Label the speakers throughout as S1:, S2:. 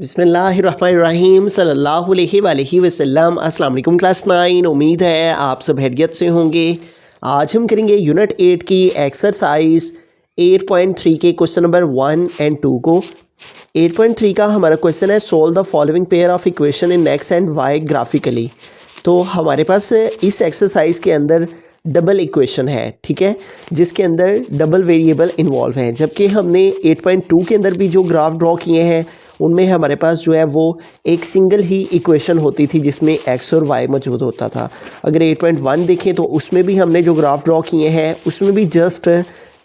S1: बिस्मिल्लाहिर्रहमानिर्रहीम सल्लल्लाहु अलैहि वसल्लम। अस्सलाम वालेकुम क्लास 9। उम्मीद है आप सब हैरियत से होंगे। आज हम करेंगे यूनिट 8 की एक्सरसाइज 8.3 के क्वेश्चन नंबर 1 एंड 2 को। 8.3 का हमारा क्वेश्चन है solve the following pair of equation in x and y graphically. तो हमारे पास इस एक्सरसाइज के अंदर डबल इक्वेशन है, ठीक है, जिसके अंदर डबल वेरिएबल इन्वॉल्व हैं। जबकि हमने 8.2 के अंदर भी जो ग्राफ ड्रॉ किए हैं उनमें हमारे पास जो है वो एक सिंगल ही इक्वेशन होती थी जिसमें एक्स और वाई मौजूद होता था। अगर 8.1 देखें तो उसमें भी हमने जो ग्राफ ड्रॉ किए हैं उसमें भी जस्ट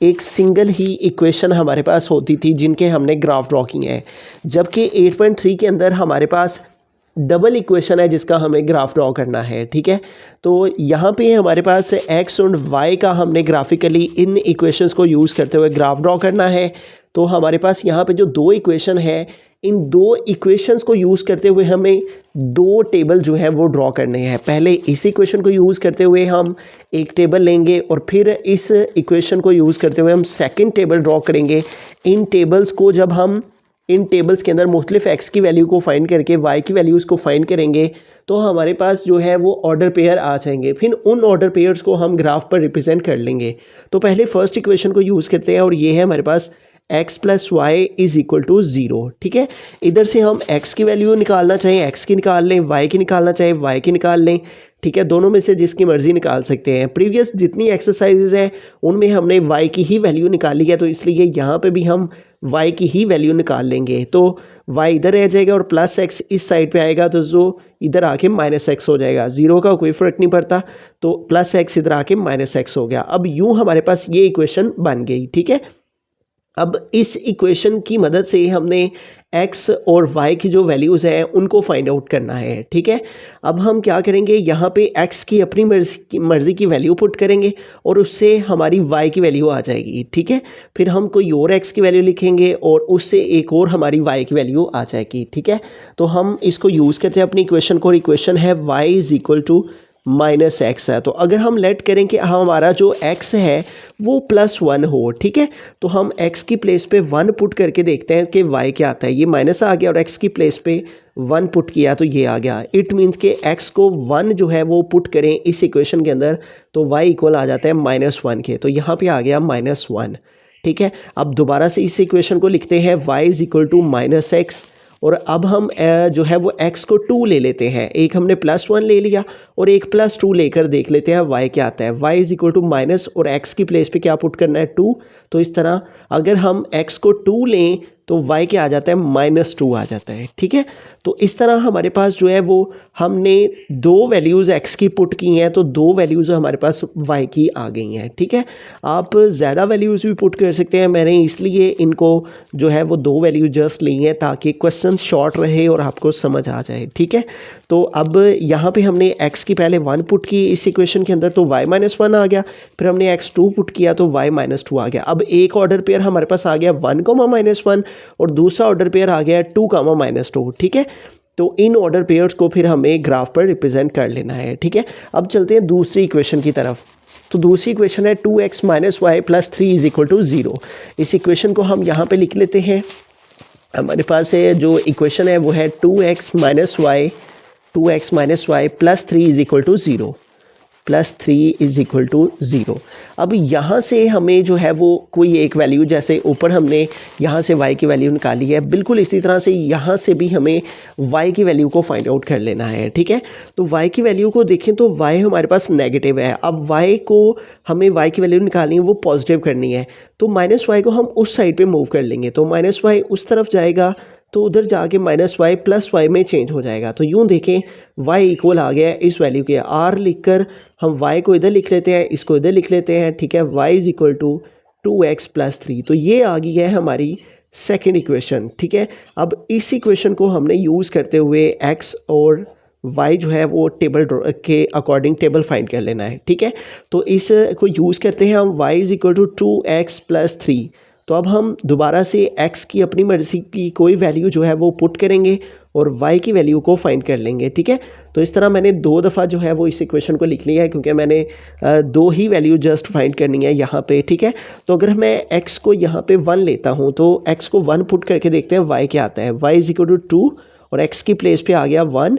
S1: एक सिंगल ही इक्वेशन हमारे पास होती थी जिनके हमने ग्राफ ड्रॉ किए हैं। जबकि 8.3 के अंदर हमारे पास डबल इक्वेशन है जिसका हमें ग्राफ ड्रॉ करना है, ठीक है। तो यहाँ पे हमारे पास एक्स और वाई का हमने ग्राफिकली इन इक्वेशंस को यूज़ करते हुए ग्राफ ड्रॉ करना है। तो हमारे पास यहाँ पे जो दो इक्वेशन है, इन दो इक्वेशंस को यूज़ करते हुए हमें दो टेबल जो है वो ड्रॉ करने हैं। पहले इस इक्वेशन को यूज़ करते हुए हम एक टेबल लेंगे और फिर इस इक्वेशन को यूज़ करते हुए हम सेकंड टेबल ड्रॉ करेंगे। इन टेबल्स को जब हम इन टेबल्स के अंदर मुख्तलिफ एक्स की वैल्यू को फाइंड करके वाई की वैल्यूज़ को फाइंड करेंगे तो हमारे पास जो है वो ऑर्डर पेयर आ जाएंगे। फिर उन ऑर्डर पेयर्स को हम ग्राफ पर रिप्रेजेंट कर लेंगे। तो पहले फर्स्ट इक्वेशन को यूज़ करते हैं और ये है हमारे पास x plus y is equal to 0, ठीक है। इधर से हम x की वैल्यू निकालना चाहें x की निकाल लें, y की निकालना चाहें y की निकाल लें, ठीक है। दोनों में से जिसकी मर्ज़ी निकाल सकते हैं। प्रीवियस जितनी एक्सरसाइजेज हैं उनमें हमने y की ही वैल्यू निकाली है, तो इसलिए यहाँ पे भी हम y की ही वैल्यू निकाल लेंगे। तो y इधर रह जाएगा और प्लस x इस साइड पे आएगा, तो जो इधर आके माइनस x हो जाएगा। ज़ीरो का कोई फ़र्क नहीं पड़ता, तो प्लस x इधर आके माइनस x हो गया। अब यूँ हमारे पास ये इक्वेशन बन गई, ठीक है। अब इस इक्वेशन की मदद से हमने x और y की जो वैल्यूज़ हैं उनको फाइंड आउट करना है, ठीक है। अब हम क्या करेंगे, यहाँ पे x की अपनी मर्ज़ी की वैल्यू पुट करेंगे और उससे हमारी y की वैल्यू आ जाएगी, ठीक है। फिर हम कोई और x की वैल्यू लिखेंगे और उससे एक और हमारी y की वैल्यू आ जाएगी, ठीक है। तो हम इसको यूज़ करते हैं अपनी इक्वेशन को, और इक्वेशन है y is equal to minus x है। तो अगर हम लेट करें कि हमारा जो x है वो +1 हो, ठीक है, तो हम x की प्लेस पे 1 पुट करके देखते हैं कि y क्या आता है। ये माइनस आ गया और x की प्लेस पे 1 पुट किया तो ये आ गया। इट मीन्स कि x को 1 जो है वो पुट करें इस इक्वेशन के अंदर तो y इक्वल आ जाता है -1 के। तो यहाँ पे आ गया -1, ठीक है। अब दोबारा से इस इक्वेशन को लिखते हैं y is equal to -x, और अब हम जो है वो x को 2 ले लेते हैं। एक हमने +1 ले लिया और एक +2 लेकर देख लेते हैं y क्या आता है। y is equal to minus और x की प्लेस पे क्या पुट करना है, 2। तो इस तरह अगर हम x को 2 लें तो y क्या आ जाता है, -2 आ जाता है, ठीक है। तो इस तरह हमारे पास जो है वो हमने दो वैल्यूज़ x की पुट की हैं तो दो वैल्यूज़ हमारे पास y की आ गई हैं, ठीक है। आप ज़्यादा वैल्यूज़ भी पुट कर सकते हैं, मैंने इसलिए इनको जो है वो दो वैल्यू जस्ट ली हैं ताकि क्वेश्चन शॉर्ट रहे और आपको समझ आ जाए, ठीक है। तो अब यहाँ पे हमने x की पहले 1 पुट की इस इक्वेशन के अंदर तो y -1 आ गया। फिर हमने x 2 पुट किया तो y -2 आ गया। अब एक ऑर्डर पेयर हमारे पास आ गया 1, -1 और दूसरा ऑर्डर पेयर आ गया 2, -2, ठीक है। तो इन ऑर्डर पेयर्स को फिर हमें ग्राफ पर रिप्रेजेंट कर लेना है, ठीक है। अब चलते हैं दूसरी इक्वेशन की तरफ। तो दूसरी इक्वेशन है 2x - y + 3 is equal to 0। इस इक्वेशन को हम यहाँ पे लिख लेते हैं। हमारे पास जो इक्वेशन है वो है 2x - y + 3 is equal to 0, +3 is equal to 0। अब यहाँ से हमें जो है वो कोई एक वैल्यू, जैसे ऊपर हमने यहाँ से y की वैल्यू निकाली है, बिल्कुल इसी तरह से यहाँ से भी हमें y की वैल्यू को फाइंड आउट कर लेना है, ठीक है। तो y की वैल्यू को देखें तो y हमारे पास नेगेटिव है। अब y को हमें y की वैल्यू निकालनी है, वो पॉजिटिव करनी है, तो -y को हम उस साइड पे मूव कर लेंगे। तो -y उस तरफ जाएगा तो उधर जाके -y + y में चेंज हो जाएगा। तो यूँ देखें y इक्वल आ गया है इस वैल्यू के, r लिखकर हम y को इधर लिख लेते हैं, इसको इधर लिख लेते हैं, ठीक है। y is equal to 2x + 3। तो ये आ गई है हमारी सेकंड इक्वेशन, ठीक है। अब इस इक्वेशन को हमने यूज़ करते हुए x और y जो है वो टेबल के अकॉर्डिंग टेबल फाइंड कर लेना है, ठीक है। तो इस को यूज़ करते हैं हम y is equal to 2x + 3। तो अब हम दोबारा से x की अपनी मर्ज़ी की कोई वैल्यू जो है वो पुट करेंगे और y की वैल्यू को फाइंड कर लेंगे, ठीक है। तो इस तरह मैंने 2 दफ़ा जो है वो इस इक्वेशन को लिख लिया है, क्योंकि मैंने 2 ही वैल्यू जस्ट फाइंड करनी है यहाँ पे, ठीक है। तो अगर मैं x को यहाँ पे 1 लेता हूँ तो x को 1 पुट करके देखते हैं y क्या आता है। y इज इक्वल टू 2 और x की प्लेस पे आ गया 1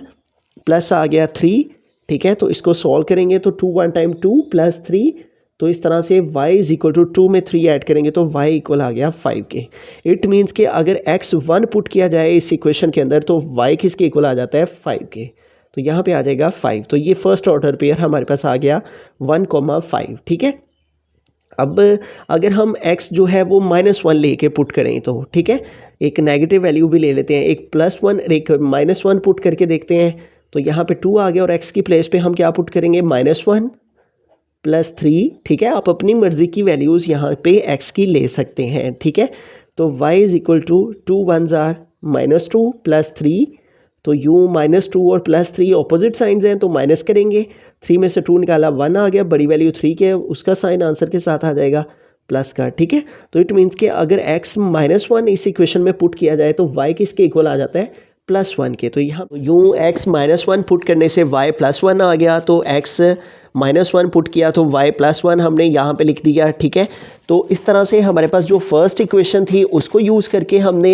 S1: प्लस आ गया 3, ठीक है। तो इसको सॉल्व करेंगे तो 2 1 टाइम 2 प्लस 3, तो इस तरह से y इज इक्वल टू 2 में 3 ऐड करेंगे तो y इक्वल आ गया 5 के। इट मीन्स कि अगर x 1 पुट किया जाए इस इक्वेशन के अंदर तो y किसके इक्वल आ जाता है 5 के। तो यहाँ पे आ जाएगा 5। तो ये फर्स्ट ऑर्डर पेयर हमारे पास आ गया 1,5, ठीक है। अब अगर हम x जो है वो -1 लेके पुट करें तो ठीक है, एक नेगेटिव वैल्यू भी ले लेते हैं, एक +1 एक -1 पुट करके देखते हैं। तो यहाँ पे 2 आ गया और x की प्लेस पे हम क्या पुट करेंगे -1 प्लस 3, ठीक है। आप अपनी मर्ज़ी की वैल्यूज़ यहाँ पे x की ले सकते हैं, ठीक है। तो y इज इक्वल टू 2 1 जार -2 प्लस 3, तो यूँ -2 और +3 ऑपोजिट साइंस हैं तो माइनस करेंगे, 3 में से 2 निकाला 1 आ गया, बड़ी वैल्यू 3 के उसका साइन आंसर के साथ आ जाएगा प्लस का, ठीक है। तो इट मीन्स कि अगर x -1 इस इक्वेशन में पुट किया जाए तो y किसके इक्वल आ जाता है +1 के। तो यहाँ यूँ x -1 पुट करने से y +1 आ गया, तो x -1 पुट किया तो y +1 हमने यहाँ पे लिख दिया, ठीक है। तो इस तरह से हमारे पास जो फर्स्ट इक्वेशन थी उसको यूज़ करके हमने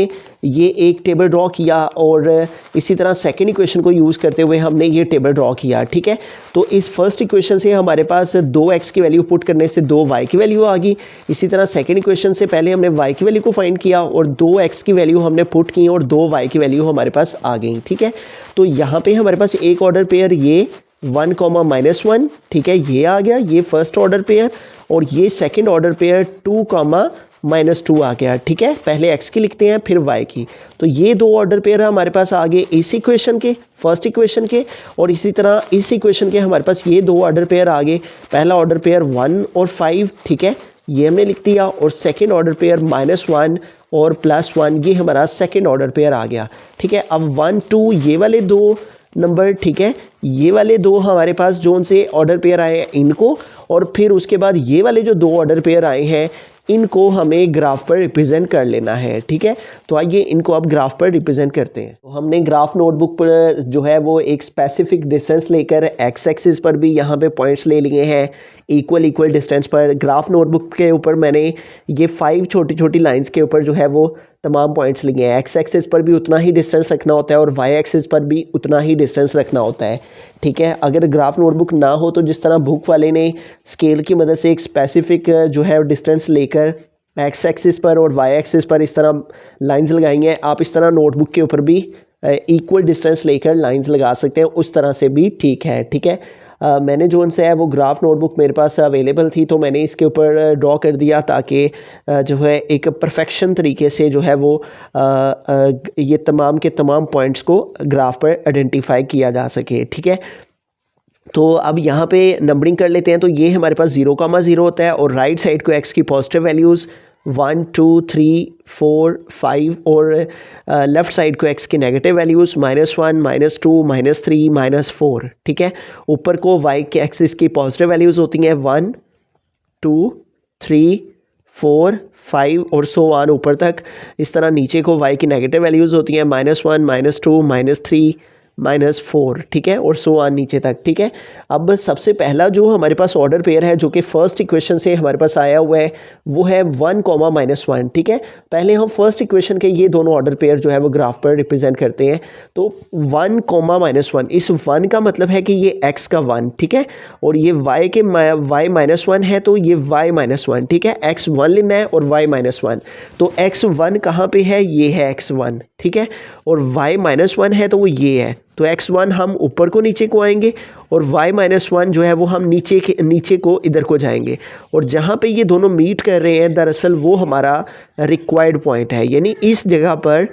S1: ये एक टेबल ड्रॉ किया और इसी तरह सेकंड इक्वेशन को यूज़ करते हुए हमने ये टेबल ड्रॉ किया, ठीक है। तो इस फर्स्ट इक्वेशन से हमारे पास 2x की वैल्यू पुट करने से 2y की वैल्यू आ गई। इसी तरह सेकंड इक्वेशन से पहले हमने y की वैल्यू को फाइंड किया और 2x की वैल्यू हमने पुट की और 2y की वैल्यू हमारे पास आ गई, ठीक है। तो यहाँ पर हमारे पास एक ऑर्डर पेयर ये 1, -1, ठीक है, ये आ गया, ये फर्स्ट ऑर्डर पेयर, और ये सेकंड ऑर्डर पेयर 2, -2 आ गया, ठीक है। पहले x की लिखते हैं फिर y की। तो ये 2 ऑर्डर पेयर हमारे पास आ गए इस इक्वेशन के, फर्स्ट इक्वेशन के, और इसी तरह इस इक्वेशन के हमारे पास ये 2 ऑर्डर पेयर आ गए। पहला ऑर्डर पेयर 1 और 5, ठीक है, ये हमने लिख दिया, और सेकेंड ऑर्डर पेयर -1 और +1, ये हमारा सेकेंड ऑर्डर पेयर आ गया, ठीक है। अब 1 2 ये वाले 2 नंबर, ठीक है, ये वाले 2 हमारे पास जो उनसे ऑर्डर पेयर आए हैं इनको, और फिर उसके बाद ये वाले जो 2 ऑर्डर पेयर आए हैं इनको हमें ग्राफ पर रिप्रेजेंट कर लेना है, ठीक है। तो आइए इनको अब ग्राफ पर रिप्रेजेंट करते हैं। तो हमने ग्राफ नोटबुक पर जो है वो एक स्पेसिफिक डिस्टेंस लेकर एक्स एक्सिस पर भी यहाँ पे पॉइंट्स ले लिए हैं इक्वल डिस्टेंस पर। ग्राफ नोटबुक के ऊपर मैंने ये 5 छोटी छोटी लाइंस के ऊपर जो है वो तमाम पॉइंट्स लिए हैं। एक्स एक्सिस पर भी उतना ही डिस्टेंस रखना होता है और वाई एक्सिस पर भी उतना ही डिस्टेंस रखना होता है, ठीक है। अगर ग्राफ नोटबुक ना हो तो जिस तरह बुक वाले ने स्केल की मदद से एक स्पेसिफिक जो है डिस्टेंस लेकर एक्स एक्सिस पर और वाई एक्सिस पर इस तरह लाइंस लगाई हैं, आप इस तरह नोटबुक के ऊपर भी इक्वल डिस्टेंस लेकर लाइंस लगा सकते हैं, उस तरह से भी ठीक है, ठीक है। मैंने जो उनसे है वो ग्राफ नोटबुक मेरे पास अवेलेबल थी तो मैंने इसके ऊपर ड्रॉ कर दिया ताकि जो है एक परफेक्शन तरीके से जो है वो ये तमाम के तमाम पॉइंट्स को ग्राफ पर आइडेंटिफाई किया जा सके, ठीक है। तो अब यहाँ पे नंबरिंग कर लेते हैं। तो ये हमारे पास 0,0 होता है और राइट साइड को एक्स की पॉजिटिव वैल्यूज़ 1 2 3 4 5 और लेफ़्ट साइड को एक्स की नेगेटिव वैल्यूज़ -1 -2 -3 -4, ठीक है। ऊपर को वाई के एक्सिस की पॉजिटिव वैल्यूज़ होती हैं 1 2 3 4 5 और सो ऑन ऊपर तक। इस तरह नीचे को वाई की नेगेटिव वैल्यूज़ होती हैं -1 -2 -3 -4, ठीक है, और सो ऑन नीचे तक, ठीक है। अब सबसे पहला जो हमारे पास ऑर्डर पेयर है जो कि फर्स्ट इक्वेशन से हमारे पास आया हुआ है वो है 1, -1, ठीक है। पहले हम फर्स्ट इक्वेशन के ये दोनों ऑर्डर पेयर जो है वो ग्राफ पर रिप्रेजेंट करते हैं। तो 1, -1, इस 1 का मतलब है कि ये x का 1, ठीक है, और ये y के y -1 है तो ये y -1, ठीक है। x 1 लेना है और y -1, तो x1 कहाँ पे है, ये है x1, ठीक है, और y -1 है तो वो ये है। तो x1 हम ऊपर को नीचे को आएंगे और y -1 जो है वो हम नीचे को इधर को जाएंगे, और जहाँ पे ये दोनों मीट कर रहे हैं दरअसल वो हमारा रिक्वायर्ड पॉइंट है, यानी इस जगह पर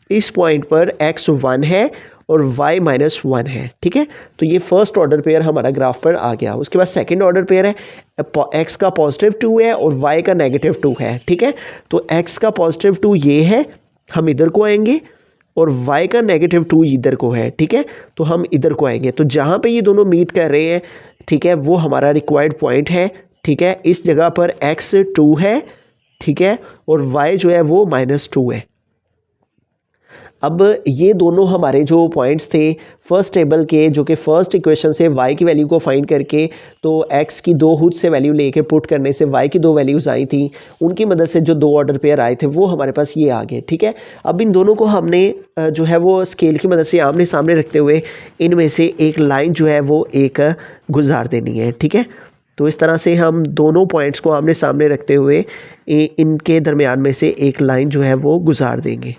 S1: इस पॉइंट पर x1 है और y -1 है, ठीक है। तो ये फर्स्ट ऑर्डर पेयर हमारा ग्राफ पर आ गया। उसके बाद सेकंड ऑर्डर पेयर है x का +2 है और y का -2 है, ठीक है। तो x का +2 ये है, हम इधर को आएंगे, और y का -2 इधर को है, ठीक है, तो हम इधर को आएंगे। तो जहाँ पे ये दोनों मीट कर रहे हैं, ठीक है, वो हमारा रिक्वायर्ड पॉइंट है, ठीक है। इस जगह पर x 2 है, ठीक है, और y जो है वो -2 है। अब ये दोनों हमारे जो पॉइंट्स थे फर्स्ट टेबल के, जो कि फर्स्ट इक्वेशन से y की वैल्यू को फाइंड करके तो x की दो खुद से वैल्यू लेके पुट करने से y की दो वैल्यूज़ आई थी, उनकी मदद से जो दो ऑर्डर पेयर आए थे वो हमारे पास ये आ गए। ठीक है, अब इन दोनों को हमने जो है वो स्केल की मदद से आमने सामने रखते हुए इनमें से एक लाइन जो है वो एक गुजार देनी है। ठीक है, तो इस तरह से हम दोनों पॉइंट्स को आमने सामने रखते हुए इनके दरमियान में से एक लाइन जो है वो गुजार देंगे।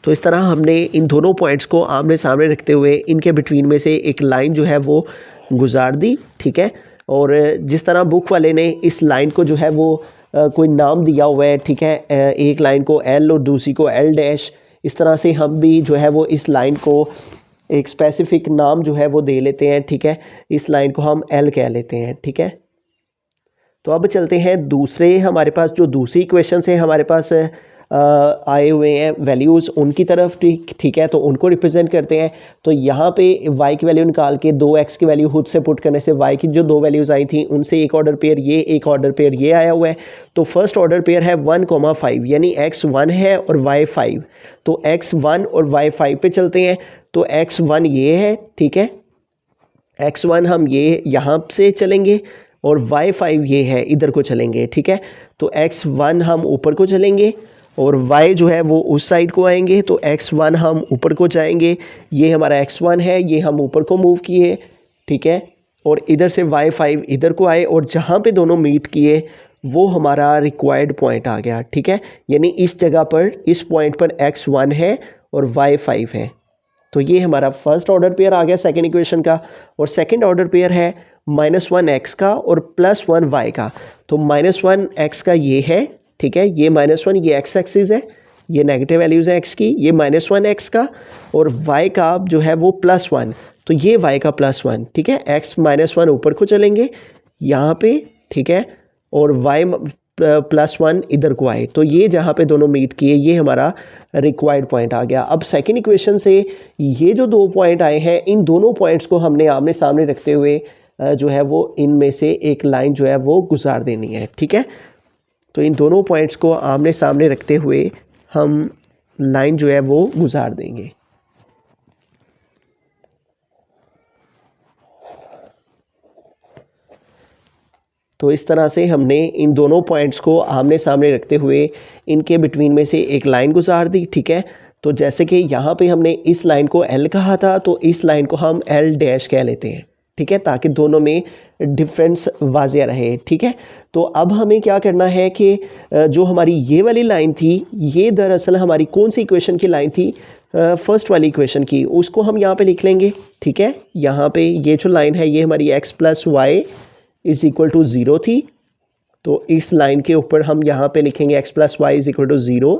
S1: तो इस तरह हमने इन दोनों पॉइंट्स को आमने सामने रखते हुए इनके बिटवीन में से एक लाइन जो है वो गुजार दी। ठीक है, और जिस तरह बुक वाले ने इस लाइन को जो है वो कोई नाम दिया हुआ है, ठीक है, एक लाइन को एल और दूसरी को एल डैश, इस तरह से हम भी जो है वो इस लाइन को एक स्पेसिफिक नाम जो है वो दे लेते हैं। ठीक है, इस लाइन को हम एल कह लेते हैं। ठीक है, तो अब चलते हैं दूसरे, हमारे पास जो दूसरी इक्वेशन है हमारे पास आए हुए हैं वैल्यूज़ उनकी तरफ। ठीक है, तो उनको रिप्रेजेंट करते हैं। तो यहाँ पे y की वैल्यू निकाल के 2x की वैल्यू खुद से पुट करने से y की जो दो वैल्यूज़ आई थी उनसे एक ऑर्डर पेयर ये, एक ऑर्डर पेयर ये आया हुआ है। तो फर्स्ट ऑर्डर पेयर है 1,5 यानी x 1 है और y 5। तो x 1 और y 5 पे चलते हैं। तो x 1 ये है, ठीक है, x 1 हम ये यहाँ से चलेंगे और y 5 ये है, इधर को चलेंगे। ठीक है, तो x 1 हम ऊपर को चलेंगे और y जो है वो उस साइड को आएंगे। तो x1 हम ऊपर को जाएंगे, ये हमारा x1 है, ये हम ऊपर को मूव किए। ठीक है, और इधर से y5 इधर को आए और जहाँ पे दोनों मीट किए वो हमारा रिक्वायर्ड पॉइंट आ गया। ठीक है, यानी इस जगह पर, इस पॉइंट पर x1 है और y5 है। तो ये हमारा फर्स्ट ऑर्डर पेयर आ गया सेकेंड इक्वेशन का। और सेकेंड ऑर्डर पेयर है -1x का और +1y का। तो -1x का ये है, ठीक है, ये -1 ये x एक्सिस है, ये नेगेटिव वैल्यूज़ है x की, ये -1x का, और y का जो है वो +1, तो ये y का +1। ठीक है, x -1 ऊपर को चलेंगे यहाँ पे, ठीक है, और y +1 इधर को आए। तो ये जहाँ पे दोनों मीट किए ये हमारा रिक्वायर्ड पॉइंट आ गया। अब सेकेंड इक्वेशन से ये जो दो पॉइंट आए हैं इन दोनों पॉइंट्स को हमने आमने सामने रखते हुए जो है वो इनमें से एक लाइन जो है वो गुजार देनी है। ठीक है, तो इन दोनों पॉइंट्स को आमने सामने रखते हुए हम लाइन जो है वो गुजार देंगे। तो इस तरह से हमने इन दोनों पॉइंट्स को आमने सामने रखते हुए इनके बिटवीन में से एक लाइन गुजार दी। ठीक है, तो जैसे कि यहाँ पे हमने इस लाइन को L कहा था, तो इस लाइन को हम L डैश कह लेते हैं। ठीक है, ताकि दोनों में डिफरेंस वाज़िया रहे। ठीक है, तो अब हमें क्या करना है कि जो हमारी ये वाली लाइन थी ये दरअसल हमारी कौन सी इक्वेशन की लाइन थी, फर्स्ट वाली इक्वेशन की, उसको हम यहाँ पे लिख लेंगे। ठीक है, यहाँ पे ये जो लाइन है ये हमारी x + y = 0 थी। तो इस लाइन के ऊपर हम यहाँ पे लिखेंगे x + y = 0।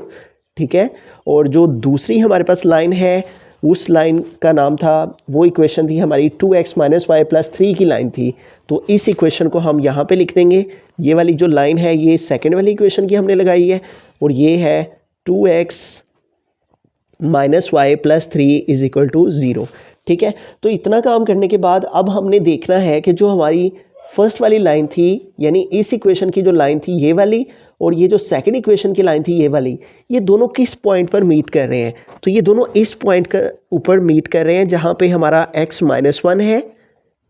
S1: ठीक है, और जो दूसरी हमारे पास लाइन है उस लाइन का नाम था, वो इक्वेशन थी हमारी 2x - y + 3 की लाइन थी। तो इस इक्वेशन को हम यहाँ पे लिख देंगे। ये वाली जो लाइन है ये सेकेंड वाली इक्वेशन की हमने लगाई है और ये है 2x - y + 3 = 0। ठीक है, तो इतना काम करने के बाद अब हमने देखना है कि जो हमारी फर्स्ट वाली लाइन थी, यानी इस इक्वेशन की जो लाइन थी ये वाली, और ये जो सेकंड इक्वेशन की लाइन थी ये वाली, ये दोनों किस पॉइंट पर मीट कर रहे हैं। तो ये दोनों इस पॉइंट के ऊपर मीट कर रहे हैं जहाँ पे हमारा x - 1 है,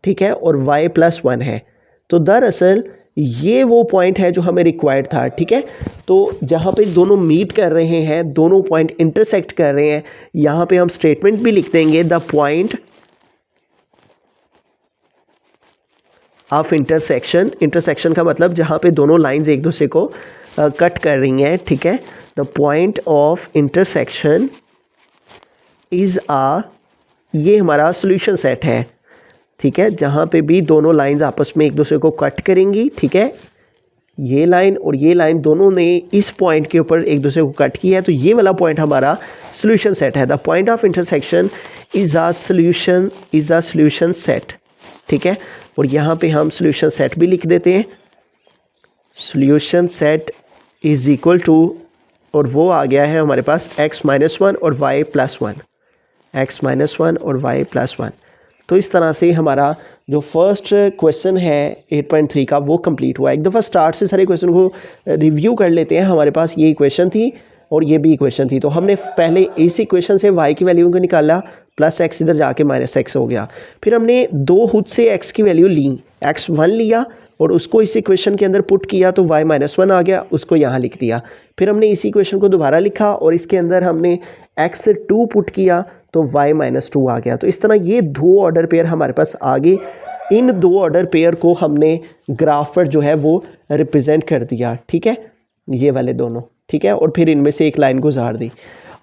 S1: ठीक है, और y + 1 है। तो दरअसल ये वो पॉइंट है जो हमें रिक्वायर्ड था। ठीक है, तो जहाँ पे दोनों मीट कर रहे हैं, दोनों पॉइंट इंटरसेक्ट कर रहे हैं, यहाँ पे हम स्टेटमेंट भी लिख देंगे, the point of intersection. Intersection का मतलब जहाँ पे दोनों लाइंस एक दूसरे को कट कर रही हैं। ठीक है, the point of intersection is ये हमारा सॉल्यूशन सेट है। ठीक है, जहाँ पे भी दोनों लाइंस आपस में एक दूसरे को कट करेंगी। ठीक है, ये लाइन और ये लाइन दोनों ने इस पॉइंट के ऊपर एक दूसरे को कट किया है, तो ये वाला पॉइंट हमारा सॉल्यूशन सेट है। The point of intersection is a solution set. ठीक है, और यहाँ पे हम सॉल्यूशन सेट भी लिख देते हैं, सॉल्यूशन सेट = और वो आ गया है हमारे पास x - 1 और y + 1, x - 1 और y + 1। तो इस तरह से हमारा जो फर्स्ट क्वेश्चन है 8.3 का वो कंप्लीट हुआ। एक दफ़ा स्टार्ट से सारे क्वेश्चन को रिव्यू कर लेते हैं। हमारे पास ये इक्वेशन थी और ये भी इक्वेशन थी। तो हमने पहले इस इक्वेशन से y की वैल्यू को निकाला, प्लस x इधर जाके माइनस x हो गया। फिर हमने दो खुद से x की वैल्यू ली, x1 लिया और उसको इस इक्वेशन के अंदर पुट किया तो y -1 आ गया, उसको यहाँ लिख दिया। फिर हमने इसी इक्वेशन को दोबारा लिखा और इसके अंदर हमने x2 पुट किया तो y -2 आ गया। तो इस तरह ये दो ऑर्डर पेयर हमारे पास आ गए। इन दो ऑर्डर पेयर को हमने ग्राफ पर जो है वो रिप्रेजेंट कर दिया, ठीक है, ये वाले दोनों, ठीक है, और फिर इनमें से एक लाइन गुजार दी।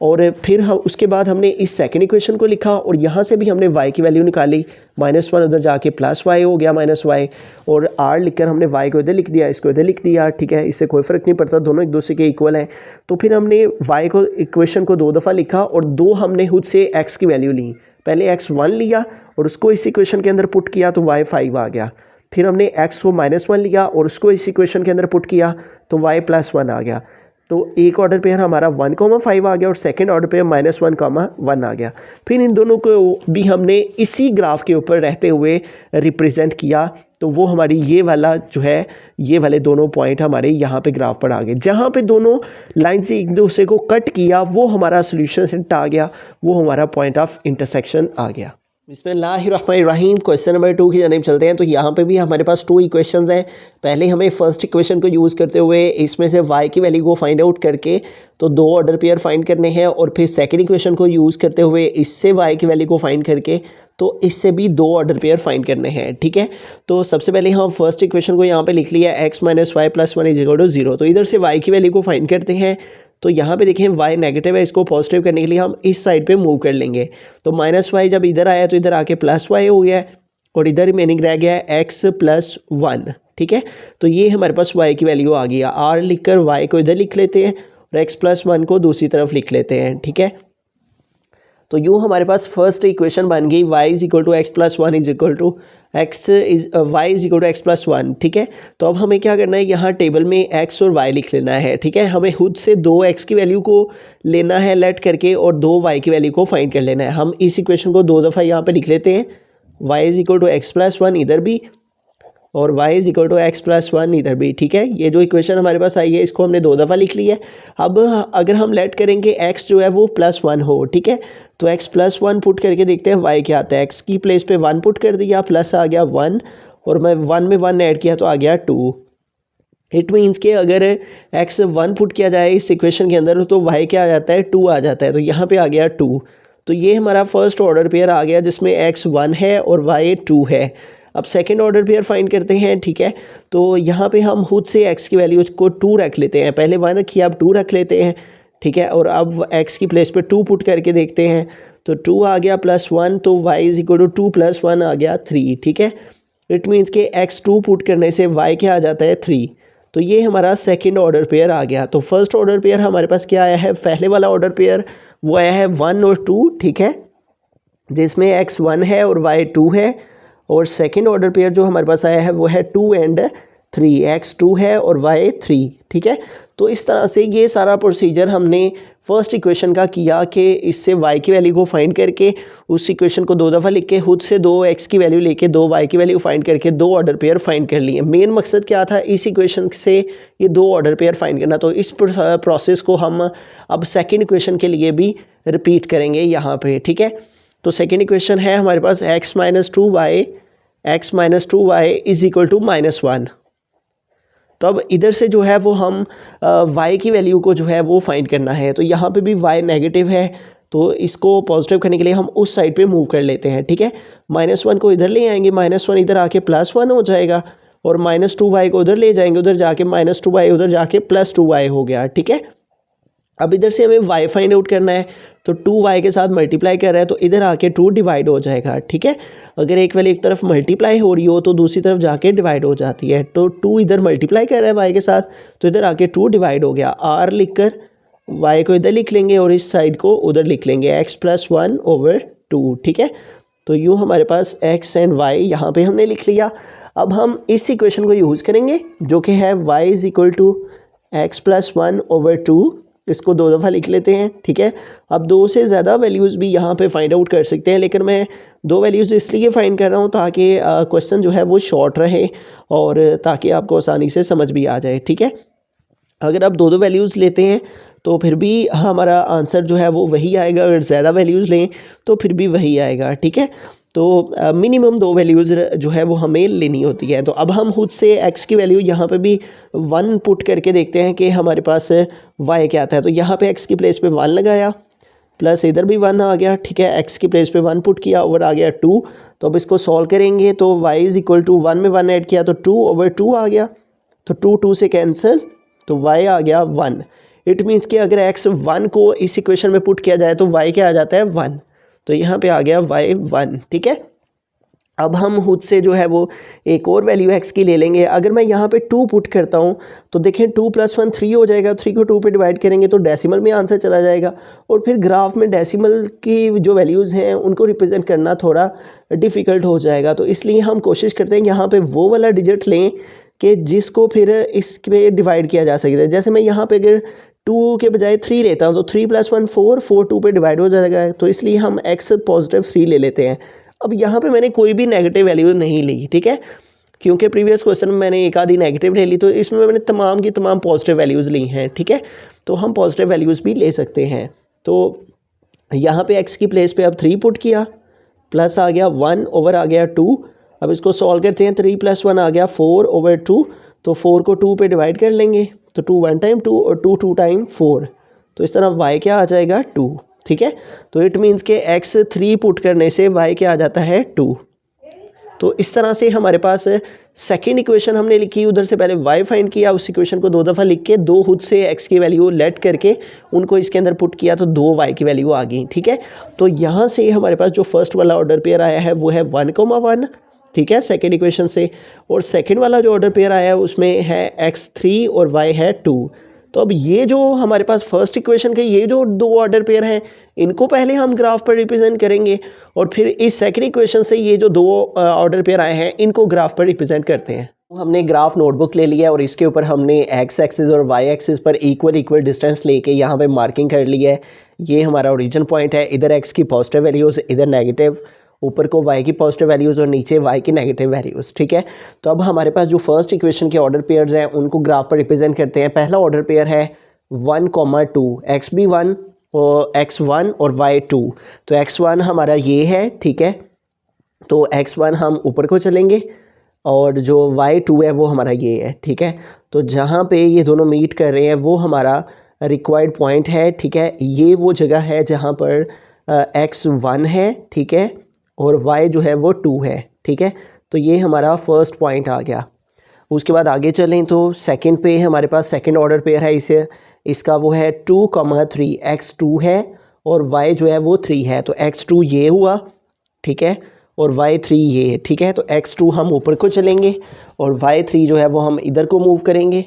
S1: और फिर हम उसके बाद हमने इस सेकंड इक्वेशन को लिखा और यहाँ से भी हमने y की वैल्यू निकाली, -1 उधर जाके प्लस y हो गया -y, और r लिखकर हमने y को इधर लिख दिया, इसको इधर लिख दिया, ठीक है, इससे कोई फ़र्क नहीं पड़ता, दोनों एक दूसरे के इक्वल हैं। तो फिर हमने y को इक्वेशन को दो दफ़ा लिखा और दो हमने खुद से x की वैल्यू ली। पहले x1 लिया और उसको इस इक्वेशन के अंदर पुट किया तो y 5 आ गया। फिर हमने x को -1 लिया और उसको इस इक्वेशन के अंदर पुट किया तो y +1 आ गया। तो एक ऑर्डर पेयर हमारा 1,5 आ गया और सेकंड ऑर्डर पेयर -1,1 आ गया। फिर इन दोनों को भी हमने इसी ग्राफ के ऊपर रहते हुए रिप्रेजेंट किया, तो वो हमारी ये वाला जो है, ये वाले दोनों पॉइंट हमारे यहाँ पे ग्राफ पर आ गए। जहाँ पे दोनों लाइन से एक दूसरे को कट किया वो हमारा सोल्यूशन सेट आ गया, वो हमारा पॉइंट ऑफ इंटरसेक्शन आ गया। बिस्मिल्लाहिर्रहमानिर्रहीम, क्वेश्चन नंबर 2 की जानिब चलते हैं। तो यहाँ पे भी हमारे पास 2 इक्वेशंस हैं। पहले हमें फर्स्ट इक्वेशन को यूज़ करते हुए इसमें से y की वैल्यू को फाइंड आउट करके तो दो ऑर्डर पेयर फाइंड करने हैं, और फिर सेकंड इक्वेशन को यूज़ करते हुए इससे y की वैल्यू को फाइंड करके तो इससे भी दो ऑर्डर पेयर फाइंड करने हैं, ठीक है। तो सबसे पहले हम फर्स्ट इक्वेशन को यहाँ पे लिख लिया x - y + 1 = 0। तो इधर से y की वैल्यू को फाइंड करते हैं। तो यहाँ पे देखें y नेगेटिव है, इसको पॉजिटिव करने के लिए हम इस साइड पे मूव कर लेंगे। तो -y जब इधर आया तो इधर आके +y हो गया और इधर रिमेनिंग रह गया है x + 1, ठीक है। तो ये हमारे पास y की वैल्यू आ गई है। r लिखकर y को इधर लिख लेते हैं और x + 1 को दूसरी तरफ लिख लेते हैं, ठीक है। तो यूँ हमारे पास फर्स्ट इक्वेशन बन गई y = x + 1 y = x + 1, ठीक है। तो अब हमें क्या करना है, यहाँ टेबल में x और y लिख लेना है, ठीक है। हमें खुद से दो x की वैल्यू को लेना है लेट करके और दो y की वैल्यू को फाइंड कर लेना है। हम इस इक्वेशन को दो दफ़ा यहाँ पे लिख लेते हैं, y = x + 1 इधर भी और y = x + 1 इधर भी, ठीक है। ये जो इक्वेशन हमारे पास आई है इसको हमने दो दफ़ा लिख लिया है। अब अगर हम लेट करेंगे x जो है वो +1 हो, ठीक है, तो x + 1 पुट करके देखते हैं y क्या आता है। x की प्लेस पे 1 पुट कर दिया, प्लस आ गया 1 और मैं 1 में 1 ऐड किया तो आ गया 2। इट मीन्स कि अगर x 1 पुट किया जाए इस इक्वेशन के अंदर तो y क्या आ जाता है, 2 आ जाता है। तो यहाँ पे आ गया 2। तो ये हमारा फर्स्ट ऑर्डर पेयर आ गया जिसमें x 1 है और y 2 है। अब सेकंड ऑर्डर पेयर फाइंड करते हैं, ठीक है। तो यहाँ पे हम खुद से x की वैल्यू को 2 रख लेते हैं, पहले 1 रखिए अब 2 रख लेते हैं, ठीक है। और अब x की प्लेस पे 2 पुट करके देखते हैं तो 2 आ गया +1, तो y = 2 + 1 आ गया 3, ठीक है। इट मीन्स कि x 2 पुट करने से y क्या आ जाता है 3। तो ये हमारा सेकंड ऑर्डर पेयर आ गया। तो फर्स्ट ऑर्डर पेयर हमारे पास क्या आया है, पहले वाला ऑर्डर पेयर वो आया है 1 और 2, ठीक है, जिसमें x 1 है और y 2 है। और सेकंड ऑर्डर पेयर जो हमारे पास आया है वो है 2 और 3, x 2 है और y 3, ठीक है। तो इस तरह से ये सारा प्रोसीजर हमने फर्स्ट इक्वेशन का किया कि इससे y की वैल्यू को फाइंड करके उस इक्वेशन को दो दफ़ा लिख के खुद से दो x की वैल्यू लेके दो y की वैल्यू फाइंड करके दो ऑर्डर पेयर फाइंड कर लिए। मेन मकसद क्या था, इस इक्वेशन से ये दो ऑर्डर पेयर फाइंड करना। तो इस प्रोसेस को हम अब सेकेंड इक्वेशन के लिए भी रिपीट करेंगे यहाँ पे, ठीक है। तो सेकेंड इक्वेशन है हमारे पास x - 2y = -1। तो अब इधर से जो है वो हम y की वैल्यू को जो है वो फाइंड करना है। तो यहाँ पे भी y नेगेटिव है तो इसको पॉजिटिव करने के लिए हम उस साइड पे मूव कर लेते हैं, ठीक है। -1 को इधर ले आएंगे, -1 इधर आके +1 हो जाएगा और -2y को उधर ले जाएंगे, उधर जाके -2y उधर जाके +2y हो गया, ठीक है। अब इधर से हमें y फाइंड आउट करना है तो 2y के साथ मल्टीप्लाई कर रहा है तो इधर आके 2 डिवाइड हो जाएगा, ठीक है। अगर एक वैल्यू एक तरफ मल्टीप्लाई हो रही हो तो दूसरी तरफ जाके डिवाइड हो जाती है। तो 2 इधर मल्टीप्लाई कर रहा है y के साथ तो इधर आके 2 डिवाइड हो गया। r लिखकर y को इधर लिख लेंगे और इस साइड को उधर लिख लेंगे, x + 1/2, ठीक है। तो यूँ हमारे पास x एंड y यहाँ पे हमने लिख लिया। अब हम इस इक्वेशन को यूज़ करेंगे जो कि है y = x + 1/2। इसको दो दफ़ा लिख लेते हैं, ठीक है। अब दो से ज़्यादा वैल्यूज़ भी यहाँ पे फाइंड आउट कर सकते हैं, लेकिन मैं दो वैल्यूज़ इसलिए फाइंड कर रहा हूँ ताकि क्वेश्चन जो है वो शॉर्ट रहे और ताकि आपको आसानी से समझ भी आ जाए, ठीक है। अगर आप दो वैल्यूज़ लेते हैं तो फिर भी हमारा आंसर जो है वो वही आएगा। अगर ज़्यादा वैल्यूज़ लें तो फिर भी वही आएगा, ठीक है। तो मिनिमम 2 वैल्यूज़ जो है वो हमें लेनी होती है। तो अब हम खुद से x की वैल्यू यहाँ पे भी 1 पुट करके देखते हैं कि हमारे पास y क्या आता है। तो यहाँ पे x की प्लेस पे 1 लगाया, प्लस इधर भी 1 आ गया, ठीक है। x की प्लेस पे 1 पुट किया, और आ गया 2। तो अब इसको सॉल्व करेंगे तो y इज़ इक्वल टू 1 में 1 ऐड किया तो 2/2 आ गया। तो 2 से कैंसिल, तो y आ गया 1। इट मीन्स कि अगर x 1 को इस इक्वेशन में पुट किया जाए तो y क्या आ जाता है 1। तो यहाँ पे आ गया y 1, ठीक है। अब हम खुद से जो है वो एक और वैल्यू x की ले लेंगे। अगर मैं यहाँ पे 2 पुट करता हूँ तो देखें 2 + 1 3 हो जाएगा। 3 को 2 पे डिवाइड करेंगे तो डेसिमल में आंसर चला जाएगा, और फिर ग्राफ में डेसिमल की जो वैल्यूज़ हैं उनको रिप्रेजेंट करना थोड़ा डिफ़िकल्ट हो जाएगा। तो इसलिए हम कोशिश करते हैं यहाँ पे वो वाला डिजिट लें कि जिसको फिर इस पे डिवाइड किया जा सकता है। जैसे मैं यहाँ पे अगर 2 के बजाय 3 लेता हूँ तो 3 + 1 4, 4 2 पे डिवाइड हो जाएगा। तो इसलिए हम x पॉजिटिव 3 ले लेते हैं। अब यहाँ पे मैंने कोई भी नेगेटिव वैल्यू नहीं ली, ठीक है, क्योंकि प्रीवियस क्वेश्चन में मैंने एक आधी नेगेटिव ले ली, तो इसमें मैंने तमाम की तमाम पॉजिटिव वैल्यूज़ ली हैं, ठीक है। तो हम पॉजिटिव वैल्यूज़ भी ले सकते हैं। तो यहाँ पे x की प्लेस पे अब 3 पुट किया, प्लस आ गया 1 ओवर आ गया 2। अब इसको सॉल्व करते हैं, 3 + 1 आ गया 4/2। तो 4 को 2 पे डिवाइड कर लेंगे तो 2 1 टाइम 2 और 2 2 टाइम 4। तो इस तरह y क्या आ जाएगा 2, ठीक है। तो इट मीन्स के x 3 पुट करने से y क्या आ जाता है 2। तो इस तरह से हमारे पास सेकंड इक्वेशन हमने लिखी, उधर से पहले y फाइंड किया, उस इक्वेशन को 2 दफ़ा लिख के 2 खुद से x की वैल्यू लेट करके उनको इसके अंदर पुट किया तो 2 y की वैल्यू आ गई, ठीक है। तो यहाँ से हमारे पास जो फर्स्ट वाला ऑर्डर पेयर आया है वो है 1,1, ठीक है, सेकेंड इक्वेशन से। और सेकेंड वाला जो ऑर्डर पेयर आया है उसमें है x3 और y है 2। तो अब ये जो हमारे पास फर्स्ट इक्वेशन के ये जो 2 ऑर्डर पेयर हैं इनको पहले हम ग्राफ पर रिप्रेजेंट करेंगे, और फिर इस सेकंड इक्वेशन से ये जो 2 ऑर्डर पेयर आए हैं इनको ग्राफ पर रिप्रेजेंट करते हैं। हमने ग्राफ नोटबुक ले लिया और इसके ऊपर हमने x एक्सिस और y एक्सिस पर इक्वल डिस्टेंस लेके यहाँ पे मार्किंग कर ली है। ये हमारा ओरिजिन पॉइंट है, इधर x की पॉजिटिव वैल्यूज़, इधर नेगेटिव, ऊपर को y की पॉजिटिव वैल्यूज़ और नीचे y की नेगेटिव वैल्यूज़, ठीक है। तो अब हमारे पास जो फर्स्ट इक्वेशन के ऑर्डर पेयर्स हैं उनको ग्राफ पर रिप्रेजेंट करते हैं। पहला ऑर्डर पेयर है 1,2, x भी 1 और x1 और y2। तो x1 हमारा ये है, ठीक है। तो x1 हम ऊपर को चलेंगे और जो y2 है वो हमारा ये है, ठीक है। तो जहाँ पे ये दोनों मीट कर रहे हैं वो हमारा रिक्वायर्ड पॉइंट है, ठीक है। ये वो जगह है जहाँ पर x1 है, ठीक है, और y जो है वो 2 है, ठीक है। तो ये हमारा फर्स्ट पॉइंट आ गया। उसके बाद आगे चलें तो सेकंड पे हमारे पास सेकंड ऑर्डर पेयर है, इसे इसका वो है 2,3, x2 है और y जो है वो 3 है। तो x2 ये हुआ, ठीक है, और y3 ये है, ठीक है। तो x2 हम ऊपर को चलेंगे और y3 जो है वो हम इधर को मूव करेंगे,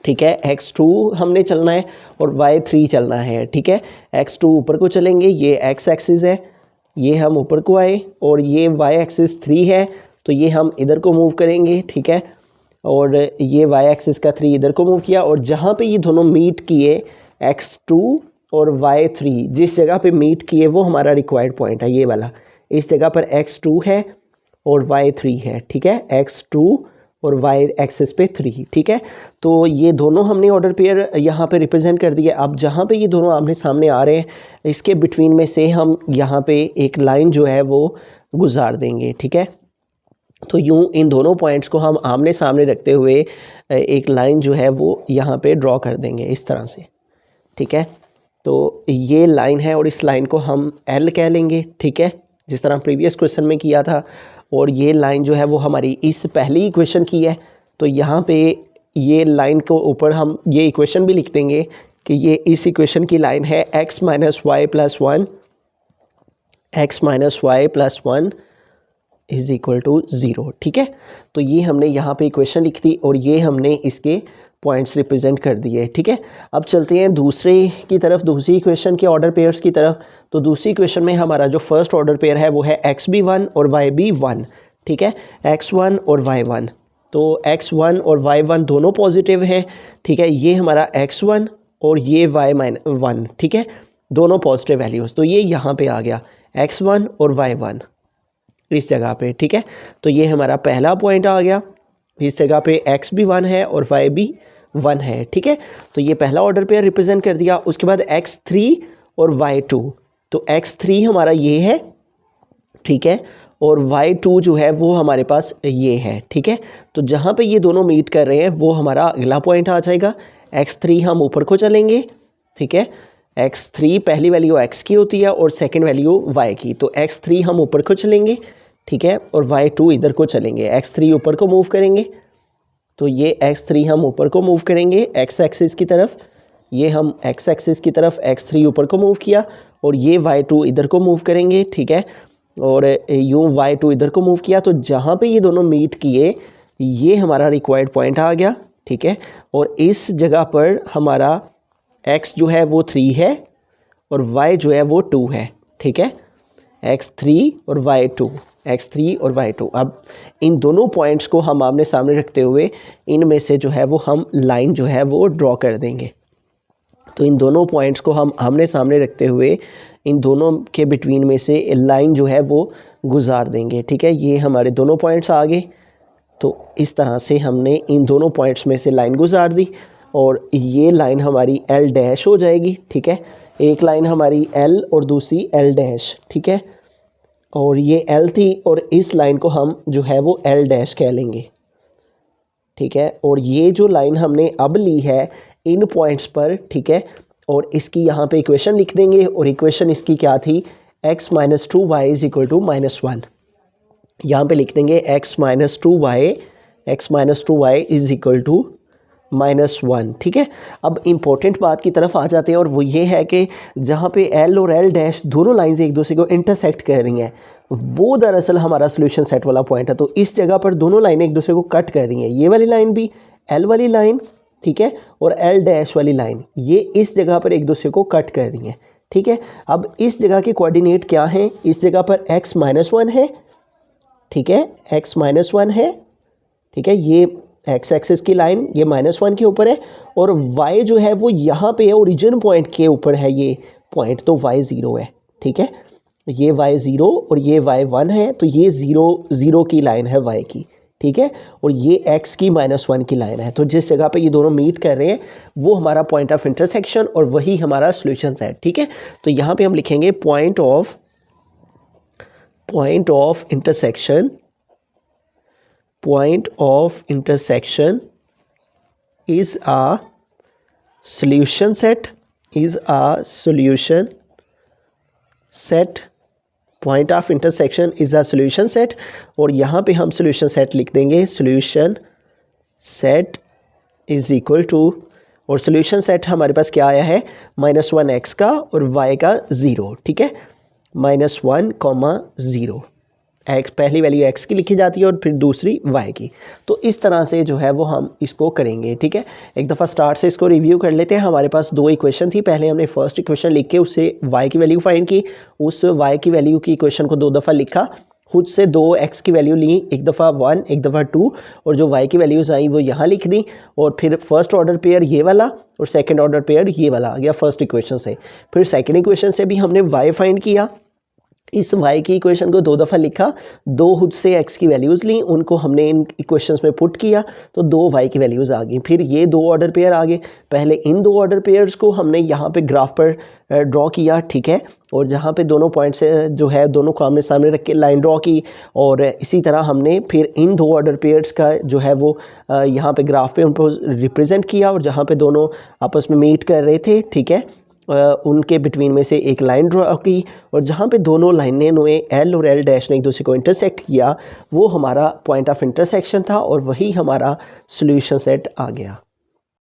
S1: ठीक है। x2 हमने चलना है और y3 चलना है, ठीक है। x2 ऊपर को चलेंगे, ये x एक्सिस है, ये हम ऊपर को आए, और ये y एक्सिस 3 है तो ये हम इधर को मूव करेंगे, ठीक है। और ये y एक्सिस का 3 इधर को मूव किया, और जहाँ पे ये दोनों मीट किए x2 और y3 जिस जगह पे मीट किए वो हमारा रिक्वायर्ड पॉइंट है, ये वाला। इस जगह पर x2 है और y3 है, ठीक है, x2 और y एक्सिस पे 3, ठीक है। तो ये दोनों हमने ऑर्डर पेयर यहाँ पे रिप्रेजेंट कर दिया। अब जहाँ पे ये दोनों आमने सामने आ रहे हैं इसके बिटवीन में से हम यहाँ पे एक लाइन जो है वो गुजार देंगे, ठीक है। तो यूँ इन दोनों पॉइंट्स को हम आमने सामने रखते हुए एक लाइन जो है वो यहाँ पे ड्रॉ कर देंगे इस तरह से, ठीक है। तो ये लाइन है और इस लाइन को हम L कह लेंगे, ठीक है, जिस तरह प्रीवियस क्वेश्चन में किया था। और ये लाइन जो है वो हमारी इस पहली इक्वेशन की है। तो यहाँ पे ये लाइन को ऊपर हम ये इक्वेशन भी लिख देंगे कि ये इस इक्वेशन की लाइन है x - y + 1, x - y + 1 is equal to 0, ठीक है। तो ये हमने यहाँ पे इक्वेशन लिख दी और ये हमने इसके पॉइंट्स रिप्रेजेंट कर दिए, ठीक है। अब चलते हैं दूसरे की तरफ, दूसरी इक्वेशन के ऑर्डर पेयर्स की तरफ। तो दूसरी इक्वेशन में हमारा जो फर्स्ट ऑर्डर पेयर है वो है x भी 1 और y भी 1, ठीक है, x1 और y1। तो x1 और y1 दोनों पॉजिटिव हैं, ठीक है। ये हमारा x1 और ये y1, ठीक है, दोनों पॉजिटिव वैल्यूज़। तो ये यहाँ पे आ गया x1 और y1 इस जगह पे, ठीक है। तो ये हमारा पहला पॉइंट आ गया। इस जगह पे x भी 1 है और y भी 1 है, ठीक है। तो ये पहला ऑर्डर पेयर रिप्रेजेंट कर दिया। उसके बाद x3 और y2, तो x3 हमारा ये है, ठीक है, और y2 जो है वो हमारे पास ये है, ठीक है। तो जहाँ पे ये दोनों मीट कर रहे हैं वो हमारा अगला पॉइंट आ जाएगा। x3 हम ऊपर को चलेंगे, ठीक है। x3 पहली वैल्यू x की होती है और सेकंड वैल्यू y की, तो x3 हम ऊपर को चलेंगे, ठीक है, और y2 इधर को चलेंगे। x3 ऊपर को मूव करेंगे, तो ये x3 हम ऊपर को मूव करेंगे x एक्सिस की तरफ, ये हम x एक्सिस की तरफ x3 ऊपर को मूव किया, और ये y2 इधर को मूव करेंगे, ठीक है, और यूँ y2 इधर को मूव किया। तो जहाँ पे ये दोनों मीट किए ये हमारा रिक्वायर्ड पॉइंट आ गया, ठीक है। और इस जगह पर हमारा x जो है वो 3 है और y जो है वो 2 है, ठीक है। x3 और y2, x3 और y2। अब इन दोनों पॉइंट्स को हम आमने सामने रखते हुए इनमें से जो है वो हम लाइन जो है वो ड्रॉ कर देंगे। तो इन दोनों पॉइंट्स को हम आमने सामने रखते हुए इन दोनों के बिटवीन में से लाइन जो है वो गुजार देंगे, ठीक है। ये हमारे दोनों पॉइंट्स आ गए। तो इस तरह से हमने इन दोनों पॉइंट्स में से लाइन गुजार दी और ये लाइन हमारी L डैश हो जाएगी, ठीक है। एक लाइन हमारी L और दूसरी L डैश, ठीक है, और ये L थी और इस लाइन को हम जो है वो L डैश कह लेंगे, ठीक है। और ये जो लाइन हमने अब ली है इन पॉइंट्स पर, ठीक है, और इसकी यहाँ पे इक्वेशन लिख देंगे, और इक्वेशन इसकी क्या थी, x minus 2y is equal to -1। यहाँ पे लिख देंगे x minus 2y is equal to -1, ठीक है। अब इम्पोर्टेंट बात की तरफ आ जाते हैं, और वो ये है कि जहाँ पे L और L डैश दोनों लाइंस एक दूसरे को इंटरसेक्ट कर रही हैं वो दरअसल हमारा सोल्यूशन सेट वाला पॉइंट है। तो इस जगह पर दोनों लाइनें एक दूसरे को कट कर रही हैं, ये वाली लाइन भी L वाली लाइन, ठीक है, और L डैश वाली लाइन ये इस जगह पर एक दूसरे को कट कर रही हैं, ठीक है। अब इस जगह के कोऑर्डिनेट क्या हैं, इस जगह पर x माइनस 1 है, ठीक है, x माइनस 1 है, ठीक है, ये x एक्सिस की लाइन ये -1 के ऊपर है, और y जो है वो यहाँ पे है, ओरिजिन पॉइंट के ऊपर है ये पॉइंट, तो y 0 है, ठीक है। ये y 0 और ये y 1 है, तो ये 0 की लाइन है y की, ठीक है, और ये x की -1 की लाइन है। तो जिस जगह पे ये दोनों मीट कर रहे हैं वो हमारा पॉइंट ऑफ इंटरसेक्शन और वही हमारा सॉल्यूशन सेट, ठीक है। तो यहाँ पे हम लिखेंगे point of intersection is a solution set, point of intersection is a solution set, और यहाँ पे हम सॉल्यूशन सेट लिख देंगे, solution set is equal to, और सॉल्यूशन सेट हमारे पास क्या आया है, -1x का और y का 0, ठीक है, -1, 0, x पहली वैल्यू x की लिखी जाती है और फिर दूसरी y की। तो इस तरह से जो है वो हम इसको करेंगे, ठीक है। एक दफ़ा स्टार्ट से इसको रिव्यू कर लेते हैं। हमारे पास दो इक्वेशन थी, पहले हमने फर्स्ट इक्वेशन लिख के उससे y की वैल्यू फाइंड की, उस y की वैल्यू की इक्वेशन को दो दफ़ा लिखा, खुद से दो x की वैल्यू ली, एक दफ़ा 1 एक दफ़ा 2, और जो y की वैल्यूज़ आई वो यहाँ लिख दी, और फिर फर्स्ट ऑर्डर पेयर ये वाला और सेकंड ऑर्डर पेयर ये वाला आ गया फर्स्ट इक्वेशन से। फिर सेकंड इक्वेशन से भी हमने y फाइंड किया, इस y की इक्वेशन को दो दफ़ा लिखा, दो खुद से x की वैल्यूज़ ली, उनको हमने इन इक्वेशंस में पुट किया तो दो y की वैल्यूज़ आ गई। फिर ये दो ऑर्डर पेयर आ गए, पहले इन दो ऑर्डर पेयर्स को हमने यहाँ पे ग्राफ पर ड्रॉ किया, ठीक है, और जहाँ पे दोनों पॉइंट्स जो है दोनों को आमने सामने रख के लाइन ड्रॉ की, और इसी तरह हमने फिर इन दो ऑर्डर पेयर्स का जो है वो यहाँ पे ग्राफ पे उनको रिप्रेजेंट किया, और जहाँ पे दोनों आपस में मीट कर रहे थे, ठीक है, उनके बिटवीन में से एक लाइन ड्रॉ की, और जहाँ पे दोनों लाइनें ने L और L डैश ने एक दूसरे को इंटरसेक्ट किया वो हमारा पॉइंट ऑफ इंटरसेक्शन था, और वही हमारा सॉल्यूशन सेट आ गया।